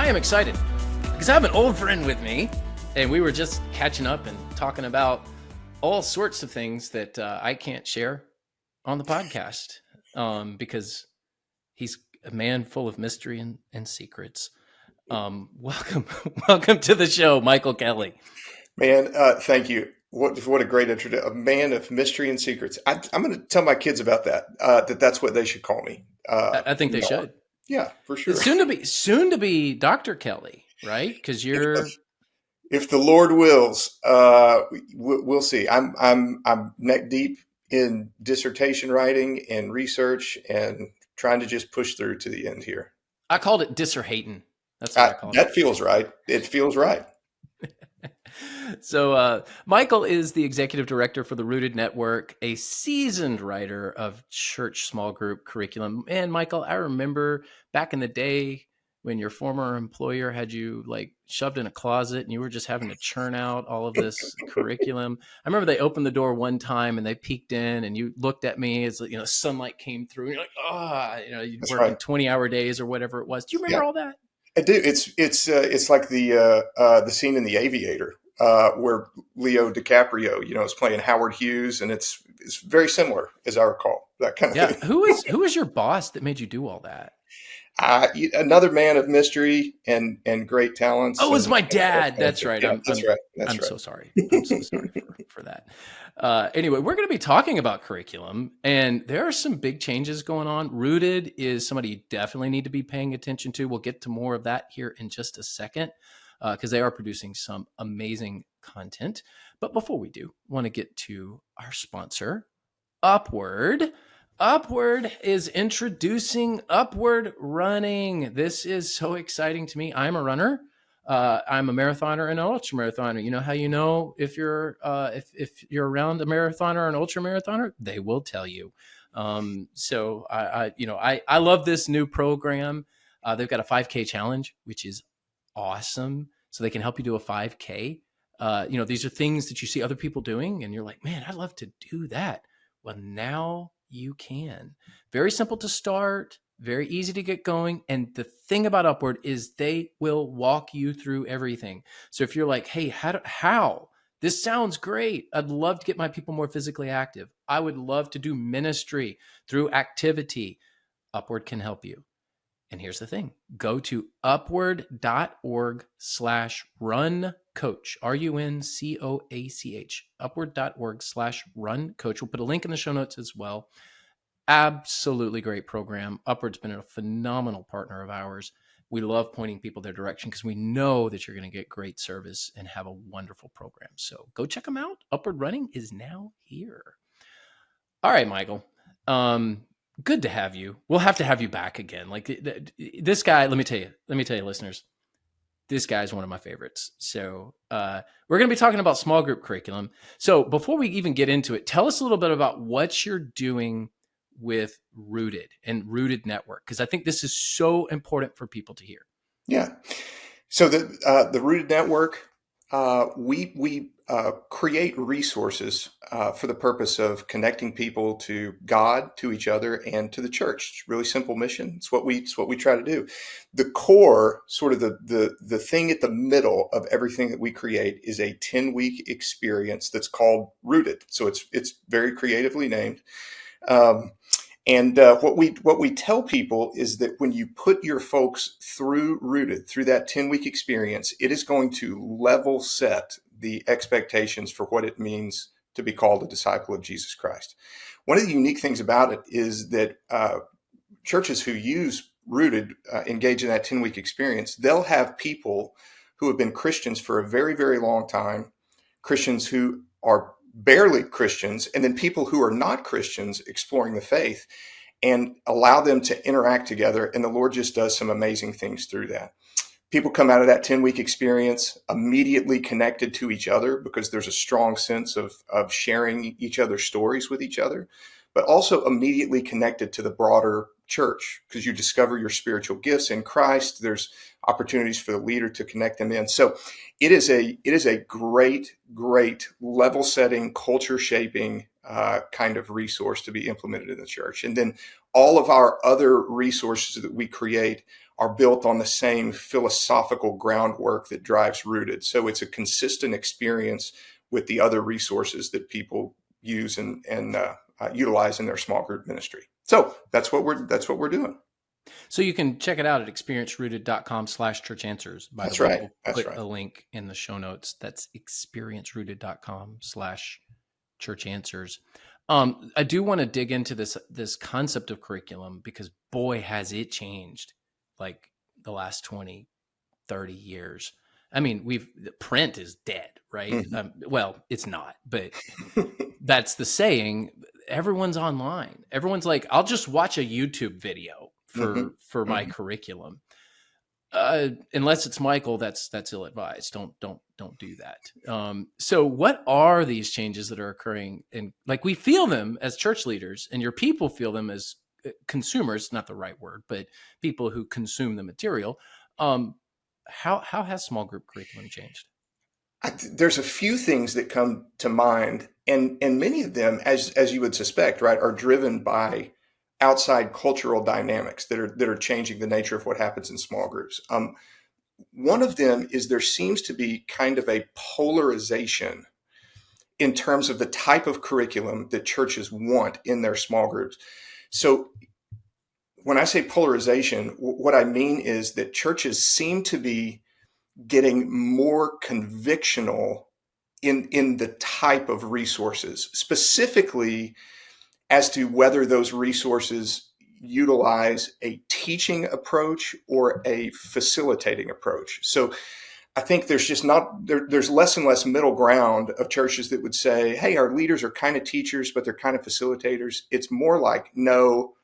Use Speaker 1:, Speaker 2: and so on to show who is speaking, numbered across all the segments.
Speaker 1: I am excited because I have an old friend with me, and we were just catching up and talking about all sorts of things that I can't share on the podcast because he's a man full of mystery and secrets. Welcome to the show, Michael Kelley.
Speaker 2: Man, thank you. What a great introduction. A man of mystery and secrets. I'm going to tell my kids about that, that's what they should call me.
Speaker 1: I think they should.
Speaker 2: Yeah, for sure.
Speaker 1: Soon to be Dr. Kelley, right? Because you're...
Speaker 2: If the Lord wills, we'll see. I'm neck deep in dissertation writing and research and trying to just push through to the end here.
Speaker 1: I called it disser-hating. That's what I called it.
Speaker 2: That feels right. It feels right.
Speaker 1: So Michael is the executive director for the Rooted Network, a seasoned writer of church small group curriculum. And Michael, I remember back in the day when your former employer had you like shoved in a closet and you were just having to churn out all of this curriculum. I remember they opened the door one time and they peeked in and you looked at me as sunlight came through and you're like, you'd work in 20-hour days or whatever it was. Do you remember all that?
Speaker 2: I do. It's like the scene in The Aviator where Leo DiCaprio, is playing Howard Hughes, and it's very similar as I recall, that kind of thing.
Speaker 1: Who was your boss that made you do all that?
Speaker 2: Another man of mystery and great talents.
Speaker 1: Oh, it was my dad. That's right.
Speaker 2: Yeah,
Speaker 1: I'm so sorry. I'm so sorry for that. Anyway, we're going to be talking about curriculum, and there are some big changes going on. Rooted is somebody you definitely need to be paying attention to. We'll get to more of that here in just a second because they are producing some amazing content. But before we do, I want to get to our sponsor, Upward. Upward is introducing Upward Running. This is so exciting to me. I'm a runner. I'm a marathoner and an ultra marathoner. You know how you know if you're around a marathoner or an ultra marathoner? They will tell you. So I love this new program. They've got a 5K challenge, which is awesome. So they can help you do a 5K. These are things that you see other people doing, and you're like, man, I'd love to do that. Well, now you can. Very simple to start, very easy to get going. And the thing about Upward is they will walk you through everything. So if you're like, hey, how? This sounds great. I'd love to get my people more physically active. I would love to do ministry through activity. Upward can help you. And here's the thing. Go to upward.org/runcoach, RUNCOACH, upward.org/runcoach. We'll put a link in the show notes as well. Absolutely great program. Upward's been a phenomenal partner of ours. We love pointing people their direction because we know that you're going to get great service and have a wonderful program. So go check them out. Upward Running is now here. All right, Michael. Good to have you. We'll have to have you back again. Like this guy, let me tell you, listeners, this guy is one of my favorites. So we're going to be talking about small group curriculum. So before we even get into it, tell us a little bit about what you're doing with Rooted and Rooted Network, because I think this is so important for people to hear.
Speaker 2: Yeah. So the Rooted Network, we create resources for the purpose of connecting people to God, to each other, and to the church. It's a really simple mission. It's what we try to do. The core, sort of the thing at the middle of everything that we create, is a 10-week experience that's called Rooted. So it's very creatively named. What we tell people is that when you put your folks through Rooted, through that 10-week experience, it is going to level set the expectations for what it means to be called a disciple of Jesus Christ. One of the unique things about it is that churches who use Rooted, engage in that 10-week experience, they'll have people who have been Christians for a very, very long time, Christians who are barely Christians, and then people who are not Christians exploring the faith, and allow them to interact together. And the Lord just does some amazing things through that. People come out of that 10-week experience immediately connected to each other because there's a strong sense of sharing each other's stories with each other, but also immediately connected to the broader church because you discover your spiritual gifts in Christ. There's opportunities for the leader to connect them in. So it is a great level setting, culture shaping kind of resource to be implemented in the church. And then all of our other resources that we create are built on the same philosophical groundwork that drives Rooted. So it's a consistent experience with the other resources that people use and utilize in their small group ministry. So that's what we're doing.
Speaker 1: So you can check it out at experiencerooted.com/church answers. By the
Speaker 2: That's
Speaker 1: way,
Speaker 2: right.
Speaker 1: we'll
Speaker 2: That's
Speaker 1: put
Speaker 2: right.
Speaker 1: a link in the show notes. That's experiencerooted.com/church answers. I do want to dig into this concept of curriculum, because boy, has it changed like the last 20, 30 years. I mean, print is dead, right?
Speaker 2: Mm-hmm.
Speaker 1: Well, it's not, but that's the saying. Everyone's online. Everyone's like, I'll just watch a YouTube video
Speaker 2: Mm-hmm.
Speaker 1: for my
Speaker 2: Mm-hmm.
Speaker 1: curriculum. Unless it's Michael, that's ill advised. Don't do that. So what are these changes that are occurring? And like, we feel them as church leaders, and your people feel them as consumers, not the right word, but people who consume the material. How has small group curriculum changed?
Speaker 2: There's a few things that come to mind, and many of them, as you would suspect, right, are driven by outside cultural dynamics that are changing the nature of what happens in small groups. One of them is there seems to be kind of a polarization in terms of the type of curriculum that churches want in their small groups. So when I say polarization, what I mean is that churches seem to be getting more convictional in the type of resources, specifically as to whether those resources utilize a teaching approach or a facilitating approach. So I think there's just there's less and less middle ground of churches that would say, hey, our leaders are kind of teachers, but they're kind of facilitators. It's more like, no,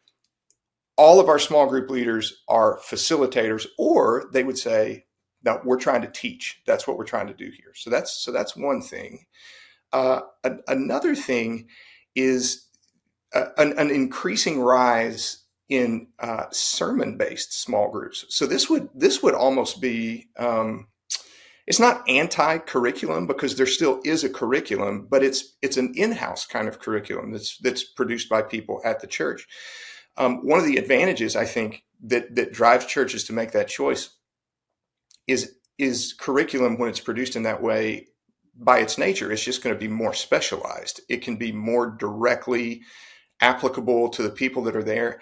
Speaker 2: all of our small group leaders are facilitators, or they would say, no, we're trying to teach. That's what we're trying to do here. So that's one thing. Another thing is an increasing rise in sermon-based small groups. So this would almost be it's not anti-curriculum, because there still is a curriculum, but it's an in-house kind of curriculum that's produced by people at the church. One of the advantages, I think, that drives churches to make that choice is curriculum, when it's produced in that way, by its nature, it's just going to be more specialized. It can be more directly applicable to the people that are there,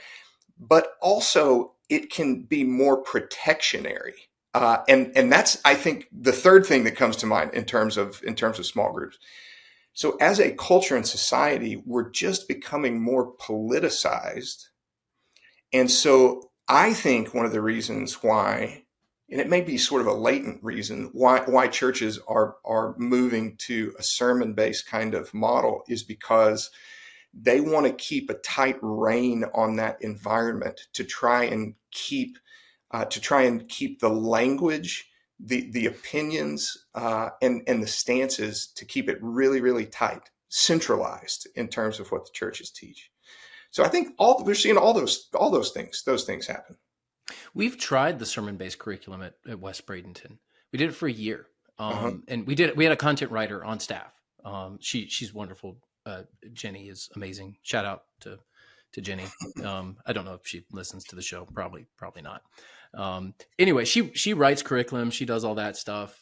Speaker 2: but also it can be more protectionary. And that's, I think, the third thing that comes to mind in terms of small groups. So as a culture and society, we're just becoming more politicized. And so I think one of the reasons why, and it may be sort of a latent reason why churches are moving to a sermon-based kind of model, is because they want to keep a tight rein on that environment to try and keep the language, the opinions, and the stances, to keep it really, really tight, centralized in terms of what the churches teach. So I think we're seeing all those things happen.
Speaker 1: We've tried the sermon-based curriculum at West Bradenton. We did it for a year.
Speaker 2: Uh-huh.
Speaker 1: And we had a content writer on staff. She's wonderful. Jenny is amazing. Shout out to Jenny. I don't know if she listens to the show. Probably not. Anyway, she writes curriculum. She does all that stuff.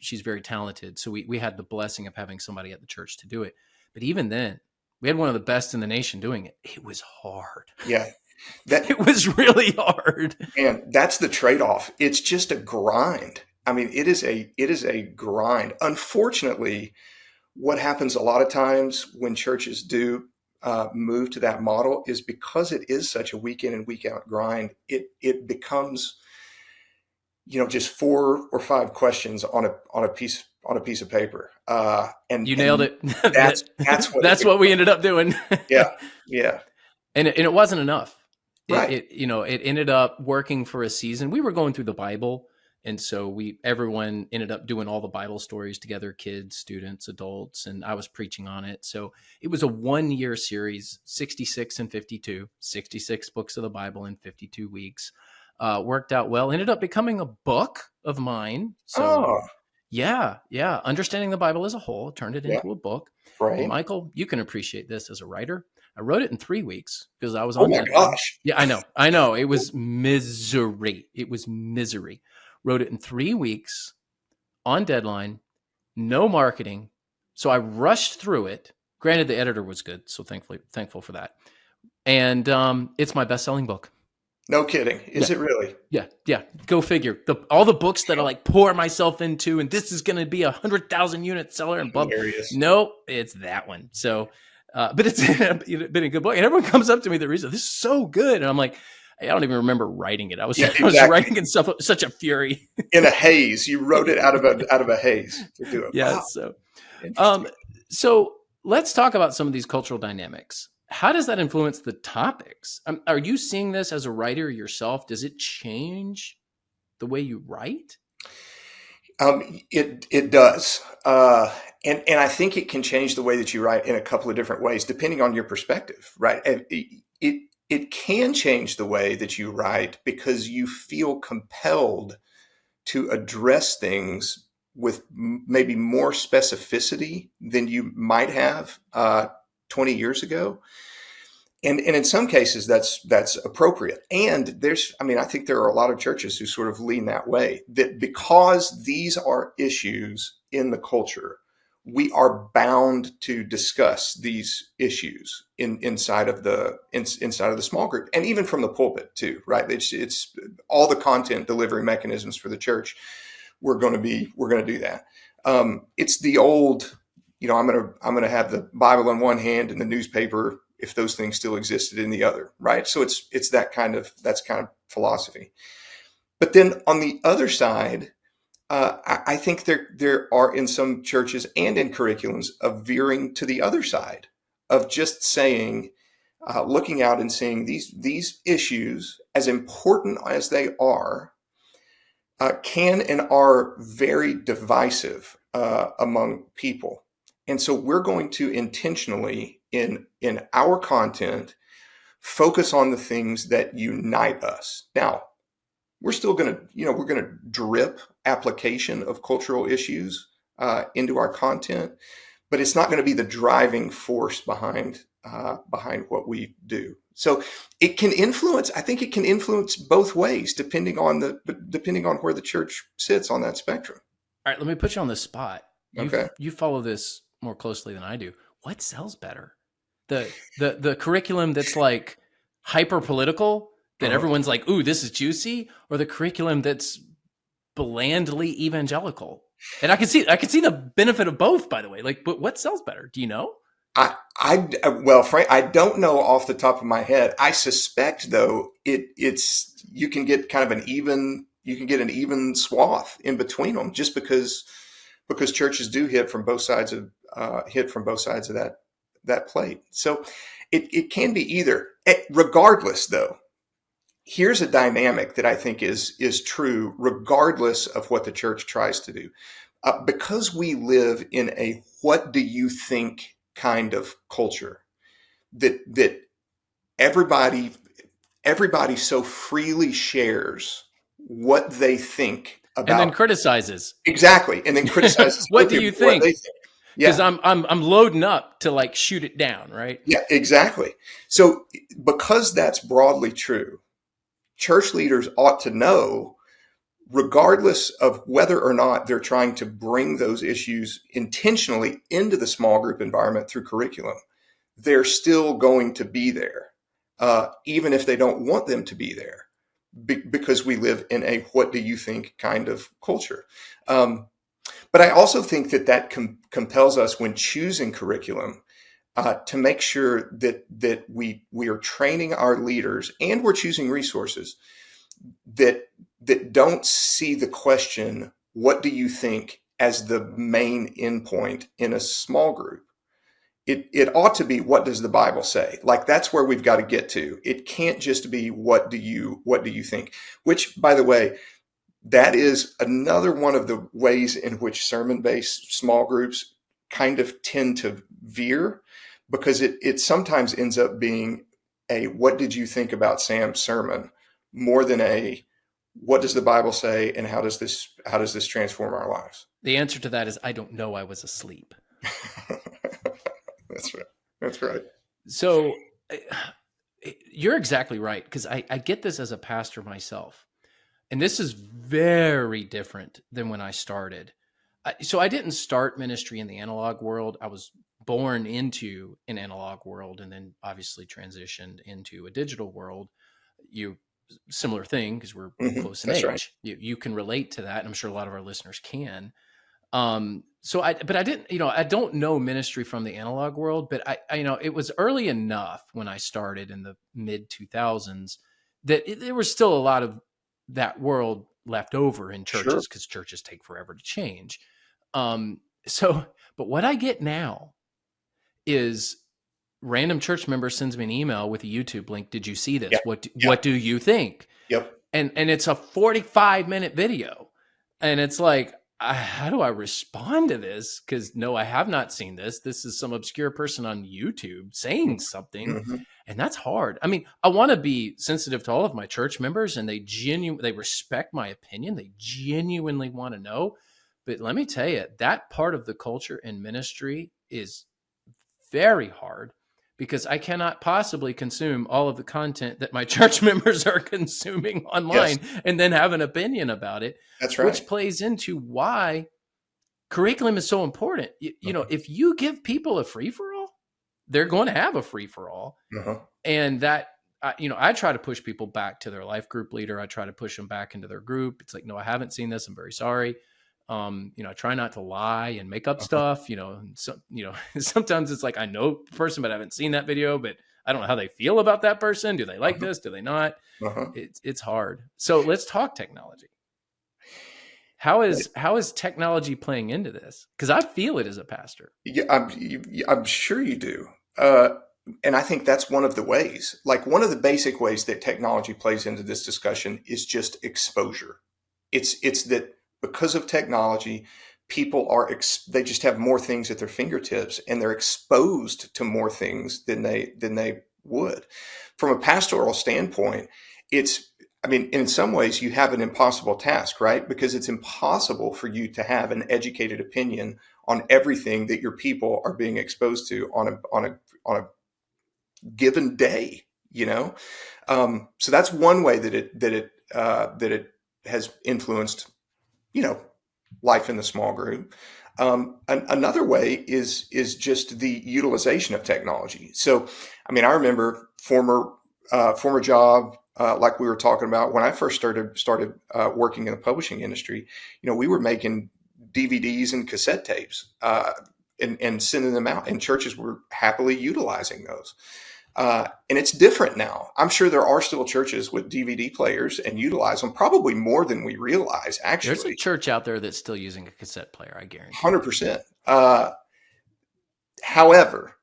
Speaker 1: She's very talented. So we had the blessing of having somebody at the church to do it. But even then, we had one of the best in the nation doing it. It was hard.
Speaker 2: Yeah.
Speaker 1: It was really hard.
Speaker 2: And that's the trade-off. It's just a grind. I mean, it is a grind. Unfortunately, what happens a lot of times when churches do move to that model is, because it is such a week in and week out grind, it becomes, just 4 or 5 questions on a piece of paper. And
Speaker 1: you nailed it.
Speaker 2: That's
Speaker 1: what we ended up doing.
Speaker 2: Yeah. Yeah.
Speaker 1: And it wasn't enough.
Speaker 2: Right.
Speaker 1: It ended up working for a season. We were going through the Bible. And so everyone ended up doing all the Bible stories together, kids, students, adults, and I was preaching on it. So it was a 1-year series, 66 and 52, 66 books of the Bible in 52 weeks. Worked out well, ended up becoming a book of mine. So Yeah, yeah. Understanding the Bible as a whole, turned it
Speaker 2: Yeah.
Speaker 1: into a book. And
Speaker 2: Right.
Speaker 1: Michael, you can appreciate this as a writer. I wrote it in 3 weeks because I was
Speaker 2: Oh
Speaker 1: on
Speaker 2: my
Speaker 1: deadline.
Speaker 2: gosh.
Speaker 1: Yeah, I know. I know. It was misery. It was misery. Wrote it in 3 weeks on deadline, no marketing. So I rushed through it. Granted, the editor was good, so thankful for that. And it's my best-selling book.
Speaker 2: No kidding.
Speaker 1: Yeah,
Speaker 2: Is it really?
Speaker 1: yeah, yeah. Go figure. All the books that I like pour myself into, and this is going to be 100,000 unit seller, and blah.
Speaker 2: Hilarious.
Speaker 1: Nope, it's that one. So, but it's been a good book, and everyone comes up to me that reads it. This is so good, and I'm like, I don't even remember writing it. I was
Speaker 2: Yeah,
Speaker 1: I was
Speaker 2: exactly.
Speaker 1: writing in such a fury.
Speaker 2: In a haze. You wrote it out of a haze to do it.
Speaker 1: Yeah.
Speaker 2: Wow.
Speaker 1: So,
Speaker 2: Interesting.
Speaker 1: um, so let's talk about some of these cultural dynamics. How does that influence the topics? Are you seeing this as a writer yourself? Does it change the way you write?
Speaker 2: It does, and I think it can change the way that you write in a couple of different ways, depending on your perspective, right? And it can change the way that you write because you feel compelled to address things with maybe more specificity than you might have 20 years ago. And in some cases that's appropriate. And I think there are a lot of churches who sort of lean that way, that because these are issues in the culture, we are bound to discuss these issues inside of the small group, and even from the pulpit too, right? It's all the content delivery mechanisms for the church. We're going to do that. It's the old, I'm going to have the Bible in one hand and the newspaper, if those things still existed, in the other, right? So it's that's kind of philosophy. But then on the other side, I think there are in some churches and in curriculums of veering to the other side of just saying, looking out and saying these issues, as important as they are, can and are very divisive among people. And so we're going to intentionally in our content focus on the things that unite us. Now, we're still going to, we're going to drip application of cultural issues into our content, but it's not going to be the driving force behind what we do. So it can influence. I think it can influence both ways, depending on where the church sits on that spectrum.
Speaker 1: All right, let me put you on the spot.
Speaker 2: Okay.
Speaker 1: You follow this more closely than I do. What sells better? The curriculum that's like hyper political, that
Speaker 2: Uh-huh.
Speaker 1: everyone's like, "Ooh, this is juicy," or the curriculum that's blandly evangelical? And I can see the benefit of both, by the way. Like, but what sells better? Do you know?
Speaker 2: Well, Frank, I don't know off the top of my head. I suspect though it's you can get kind of an even swath in between them, just because churches do hit from both sides of that plate. So it can be either. Regardless, though, here's a dynamic that I think is true regardless of what the church tries to do. Because we live in a "what do you think" kind of culture, that everybody so freely shares what they think
Speaker 1: And then
Speaker 2: about
Speaker 1: criticizes.
Speaker 2: exactly, and then criticizes
Speaker 1: What
Speaker 2: other
Speaker 1: do you
Speaker 2: people for what they
Speaker 1: think?
Speaker 2: think.
Speaker 1: Because
Speaker 2: Yeah,
Speaker 1: I'm loading up to like shoot it down, right?
Speaker 2: yeah, exactly. So because that's broadly true, church leaders ought to know, regardless of whether or not they're trying to bring those issues intentionally into the small group environment through curriculum, they're still going to be there, even if they don't want them to be there, because we live in a "what do you think" kind of culture. But I also think that compels us, when choosing curriculum, to make sure that we are training our leaders, and we're choosing resources that don't see the question "what do you think" as the main endpoint in a small group. It ought to be, "what does the Bible say?" Like, that's where we've got to get to. It can't just be what do you think? Which, by the way, that is another one of the ways in which sermon-based small groups kind of tend to veer, because it sometimes ends up being a "what did you think about Sam's sermon?" more than a What does the Bible say, and how does this transform our lives?
Speaker 1: The answer to that is I don't know. I was asleep.
Speaker 2: That's right. That's right.
Speaker 1: So you're exactly right, because I get this as a pastor myself. And this is very different than when I started. So I didn't start ministry in the analog world. I was born into an analog world and then obviously transitioned into a digital world. Similar thing, because we're close in
Speaker 2: That's right.
Speaker 1: age. You can relate to that, and I'm sure a lot of our listeners can. But I didn't, I don't know ministry from the analog world, but it was early enough when I started in the mid 2000s that there was still a lot of that world left over in
Speaker 2: Sure.
Speaker 1: churches, because churches take forever to change. But what I get now is random church member sends me an email with a YouTube link. Did you see this?
Speaker 2: Yeah.
Speaker 1: What do you think?
Speaker 2: Yep.
Speaker 1: And it's a 45-minute video. And it's like, how do I respond to this? Because no, I have not seen this. This is some obscure person on YouTube saying something. And that's hard. I mean, I want to be sensitive to all of my church members, and they respect my opinion. They genuinely want to know. But let me tell you, that part of the culture and ministry is very hard, because I cannot possibly consume all of the content that my church members are consuming online and then have an opinion about it.
Speaker 2: That's right.
Speaker 1: Which plays into why curriculum is so important. If you give people a free-for-all, they're going to have a free-for-all. And that, I try to push people back to their life group leader. I try to push them back into their group. It's like, no, I haven't seen this. I'm very sorry. I try not to lie and make up stuff, sometimes it's like, I know the person, but I haven't seen that video, but I don't know how they feel about that person. Do they like this? Do they not? It's hard. So let's talk technology. How is technology playing into this? Because I feel it as a pastor.
Speaker 2: Yeah, I'm sure you do. And I think that's one of the ways, like one of the basic ways that technology plays into this discussion is just exposure. It's that because of technology, people they just have more things at their fingertips, and they're exposed to more things than they would. From a pastoral standpoint, in some ways you have an impossible task, right? Because it's impossible for you to have an educated opinion on everything that your people are being exposed to on a given day, So that's one way that it has influenced, life in the small group. Another way is just the utilization of technology. So, I remember former job, like we were talking about, when I first started working in the publishing industry. We were making DVDs and cassette tapes and sending them out, and churches were happily utilizing those. And it's different now. I'm sure there are still churches with DVD players and utilize them probably more than we realize, actually.
Speaker 1: There's a church out there that's still using a cassette player, I guarantee.
Speaker 2: 100%. However,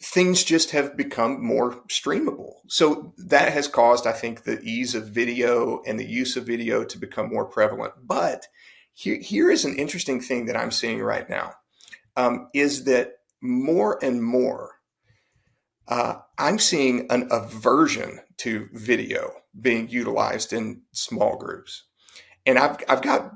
Speaker 2: things just have become more streamable. So that has caused, I think, the ease of video and the use of video to become more prevalent. But here is an interesting thing that I'm seeing right now, is that more and more, I'm seeing an aversion to video being utilized in small groups. And I've got,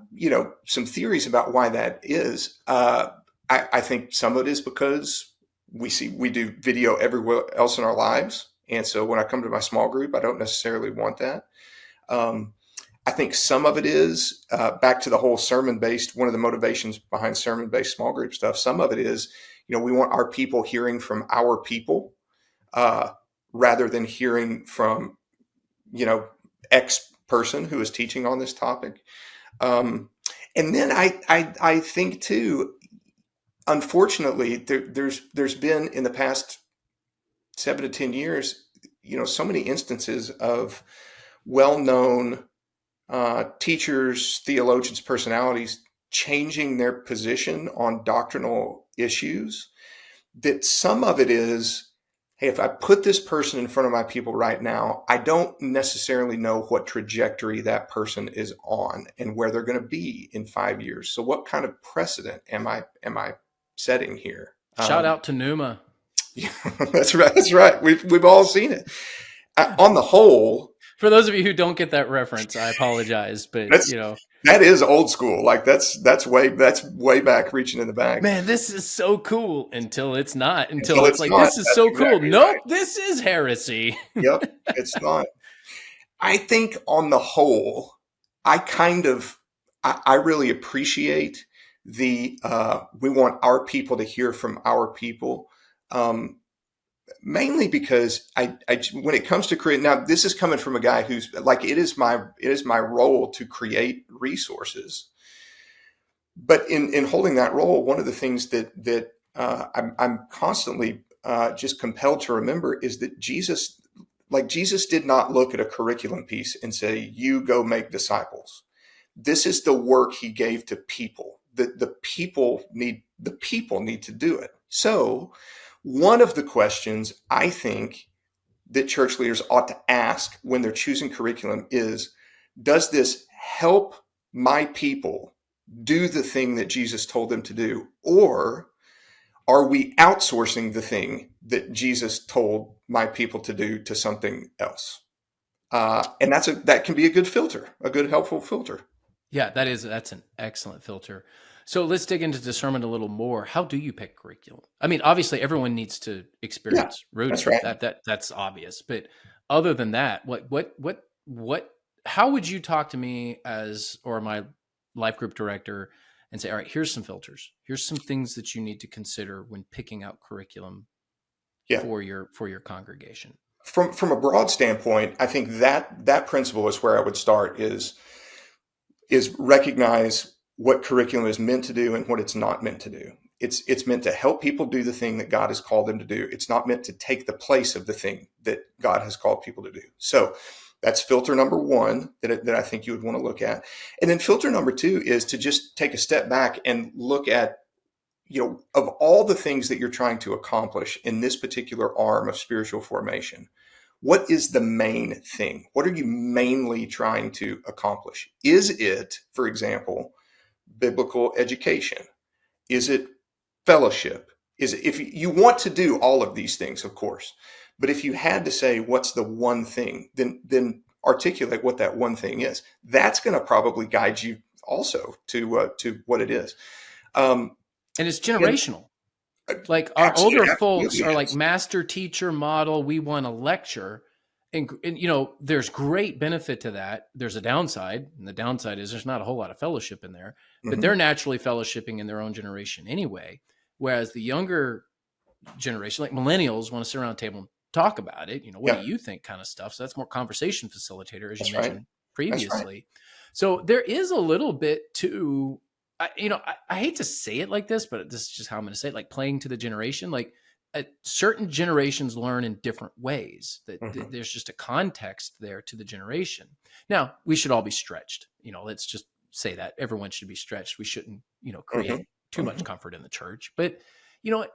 Speaker 2: some theories about why that is. I think some of it is because we do video everywhere else in our lives. And so when I come to my small group, I don't necessarily want that. I think some of it is back to the whole sermon-based, one of the motivations behind sermon-based small group stuff. Some of it is, we want our people hearing from our people, rather than hearing from, X person who is teaching on this topic. And then I think too, unfortunately, there's been in the past 7 to 10 years, so many instances of well-known teachers, theologians, personalities changing their position on doctrinal issues, that some of it is, hey, if I put this person in front of my people right now, I don't necessarily know what trajectory that person is on and where they're going to be in 5 years. So what kind of precedent am I setting here?
Speaker 1: Shout out to Numa.
Speaker 2: Yeah, that's right. We've all seen it. On the whole,
Speaker 1: For those of you who don't get that reference, I apologize, but
Speaker 2: That's
Speaker 1: you know,
Speaker 2: that is old school. Like that's way back, reaching in the bag.
Speaker 1: man, this is so cool until it's not. Until
Speaker 2: Until
Speaker 1: it's
Speaker 2: it's
Speaker 1: like,
Speaker 2: not.
Speaker 1: this is
Speaker 2: That's
Speaker 1: so cool.
Speaker 2: exactly
Speaker 1: Nope,
Speaker 2: right.
Speaker 1: this is heresy.
Speaker 2: Yep, it's not. I think on the whole, I kind of, I really appreciate the, we want our people to hear from our people. Um, Mainly because when it comes to create, now this is coming from a guy who's like, it is my role to create resources. But in holding that role, one of the things that I'm constantly just compelled to remember is that Jesus did not look at a curriculum piece and say, "You go make disciples." This is the work he gave to people. The people need to do it. So, one of the questions I think that church leaders ought to ask when they're choosing curriculum is, does this help my people do the thing that Jesus told them to do? Or are we outsourcing the thing that Jesus told my people to do to something else? And that can be a good filter, a good helpful filter.
Speaker 1: Yeah, that's an excellent filter. So let's dig into discernment a little more. How do you pick curriculum? I mean, obviously everyone needs to
Speaker 2: Yeah,
Speaker 1: experience
Speaker 2: that's
Speaker 1: rooted.
Speaker 2: right.
Speaker 1: That's obvious. But other than that, what how would you talk to me as or my life group director and say, all right, here's some filters. Here's some things that you need to consider when picking out curriculum
Speaker 2: Yeah.
Speaker 1: for your congregation.
Speaker 2: From a broad standpoint, I think that principle is where I would start is recognize what curriculum is meant to do and what it's not meant to do. It's meant to help people do the thing that God has called them to do. It's not meant to take the place of the thing that God has called people to do. So that's filter number one that I think you would want to look at. And then filter number two is to just take a step back and look at, of all the things that you're trying to accomplish in this particular arm of spiritual formation, what is the main thing? What are you mainly trying to accomplish? Is it, for example, biblical education? Is it fellowship? Is it, if you want to do all of these things, of course, but if you had to say what's the one thing, then articulate what that one thing is. That's going to probably guide you also to what it is.
Speaker 1: And it's
Speaker 2: And
Speaker 1: generational. Like our older folks
Speaker 2: absolutely
Speaker 1: are like
Speaker 2: is.
Speaker 1: master teacher model. We want to lecture. And there's great benefit to that. There's a downside. And the downside is there's not a whole lot of fellowship in there, but
Speaker 2: Mm-hmm.
Speaker 1: they're naturally fellowshipping in their own generation anyway. Whereas the younger generation, like millennials, want to sit around the table and talk about it. What
Speaker 2: Yeah,
Speaker 1: do you think kind of stuff? So that's more conversation facilitator, as you
Speaker 2: that's right.
Speaker 1: mentioned
Speaker 2: That's right.
Speaker 1: previously. So there is a little bit to, I hate to say it like this, but this is just how I'm going to say it, like playing to the generation. Like certain generations learn in different ways.
Speaker 2: Mm-hmm.
Speaker 1: There's just a context there to the generation. Now, we should all be stretched. Let's just say that everyone should be stretched. We shouldn't,
Speaker 2: Mm-hmm.
Speaker 1: create too much
Speaker 2: Mm-hmm.
Speaker 1: comfort in the church. But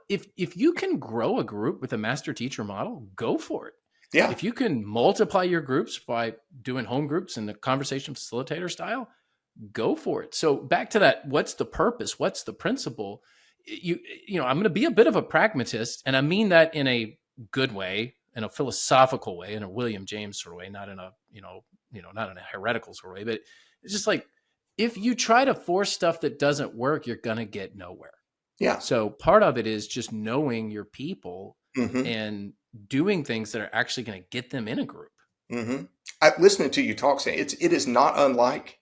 Speaker 1: if you can grow a group with a master teacher model, go for it.
Speaker 2: Yeah.
Speaker 1: If you can multiply your groups by doing home groups in the conversation facilitator style, go for it. So back to that, what's the purpose? What's the principle? I'm going to be a bit of a pragmatist, and I mean that in a good way, in a philosophical way, in a William James sort of way, not in a, not in a heretical sort of way, but it's just like, if you try to force stuff that doesn't work, you're going to get nowhere.
Speaker 2: Yeah.
Speaker 1: So part of it is just knowing your people
Speaker 2: Mm-hmm.
Speaker 1: and doing things that are actually going to get them in a group.
Speaker 2: Mm-hmm. Listening to you talk, saying it is not unlike,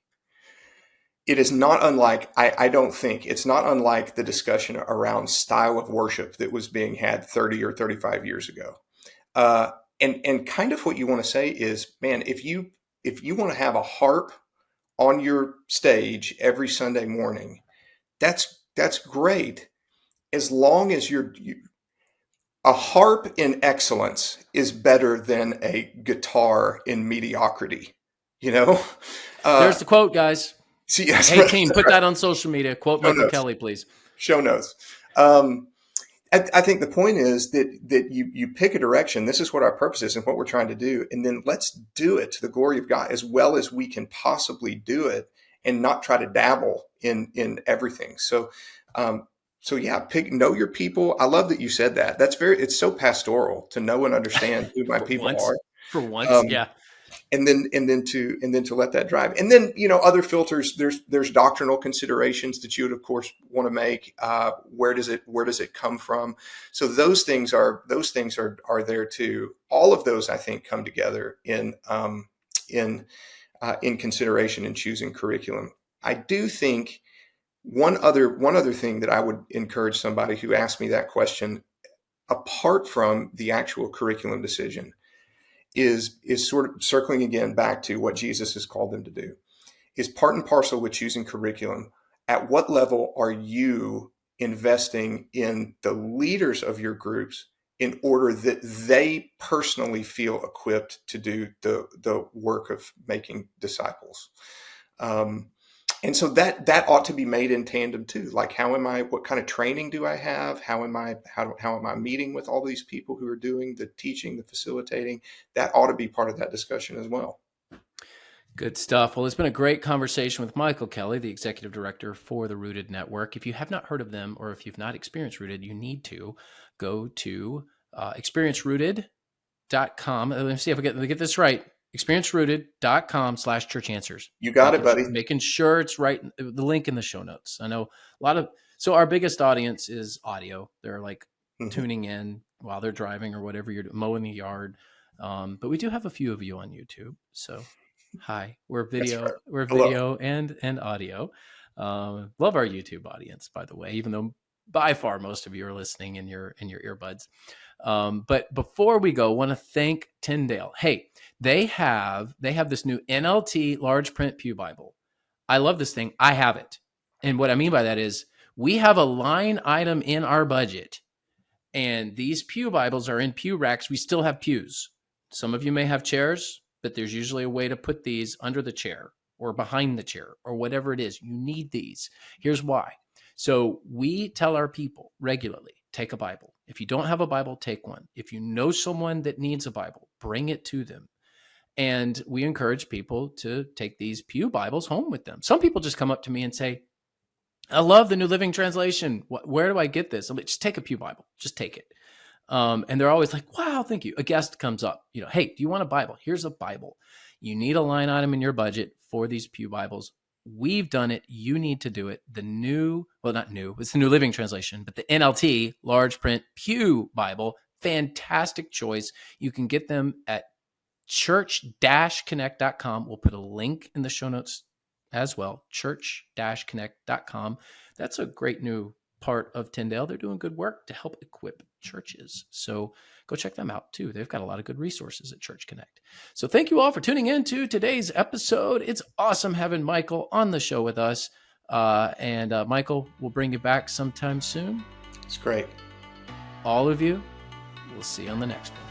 Speaker 2: I don't think it's not unlike the discussion around style of worship that was being had 30 or 35 years ago. And kind of what you want to say is, man, if you want to have a harp on your stage every Sunday morning, that's great, as long as a harp in excellence is better than a guitar in mediocrity. You know,
Speaker 1: There's
Speaker 2: uh,
Speaker 1: the quote, guys.
Speaker 2: see, that's
Speaker 1: Hey,
Speaker 2: right.
Speaker 1: team, put that on social media. Quote
Speaker 2: Show
Speaker 1: Michael
Speaker 2: notes.
Speaker 1: Kelley, please.
Speaker 2: Show notes. Um, I think the point is that you pick a direction. This is what our purpose is and what we're trying to do, and then let's do it to the glory of God as well as we can possibly do it, and not try to dabble in everything. So yeah, know your people. I love that you said that. It's so pastoral to know and understand who my
Speaker 1: For
Speaker 2: people
Speaker 1: once.
Speaker 2: are.
Speaker 1: For once.
Speaker 2: Um,
Speaker 1: Yeah.
Speaker 2: and then to let that drive. And then, other filters, there's doctrinal considerations that you would of course want to make. Where does it come from? So those things are there too. All of those, I think, come together in consideration in choosing curriculum. I do think one other thing that I would encourage somebody who asks me that question, apart from the actual curriculum decision, is sort of circling again back to what Jesus has called them to do, is part and parcel with choosing curriculum. At what level are you investing in the leaders of your groups in order that they personally feel equipped to do the work of making disciples? And so that ought to be made in tandem too. Like, what kind of training do I have? How am I meeting with all these people who are doing the teaching, the facilitating? That ought to be part of that discussion as well.
Speaker 1: Good stuff. Well, it's been a great conversation with Michael Kelley, the executive director for the Rooted Network. If you have not heard of them, or if you've not experienced Rooted, you need to go to experiencerooted.com. Let me see if I get this right. experiencerooted.com/churchanswers.
Speaker 2: You got it, buddy.
Speaker 1: Making sure it's right. The link in the show notes. I know so our biggest audience is audio. They're like tuning in while they're driving or whatever you're doing, mowing the yard. But we do have a few of you on YouTube. So hi, we're video, right. We're video and audio. Love our YouTube audience, by the way, even though by far most of you are listening in your earbuds. But before we go, I want to thank Tyndale. Hey, they have this new NLT large print Pew Bible. I love this thing. I have it. And what I mean by that is we have a line item in our budget, and these Pew Bibles are in pew racks. We still have pews. Some of you may have chairs, but there's usually a way to put these under the chair or behind the chair or whatever it is. You need these. Here's why. So we tell our people regularly, take a Bible. If you don't have a Bible, take one. If you know someone that needs a Bible, bring it to them. And we encourage people to take these Pew Bibles home with them. Some people just come up to me and say, I love the New Living Translation. Where do I get this? I'm like, just take a Pew Bible. Just take it. And they're always like, wow, thank you. A guest comes up, hey, do you want a Bible? Here's a Bible. You need a line item in your budget for these Pew Bibles. We've done it. You need to do it. It's the New Living Translation, but the NLT large print Pew Bible, fantastic choice. You can get them at church-connect.com. We'll put a link in the show notes as well, church-connect.com. That's a great new part of Tyndale. They're doing good work to help equip churches. So go check them out too. They've got a lot of good resources at Church Connect. So thank you all for tuning in to today's episode. It's awesome having Michael on the show with us. And Michael, we'll bring you back sometime soon.
Speaker 2: It's great.
Speaker 1: All of you, we'll see you on the next one.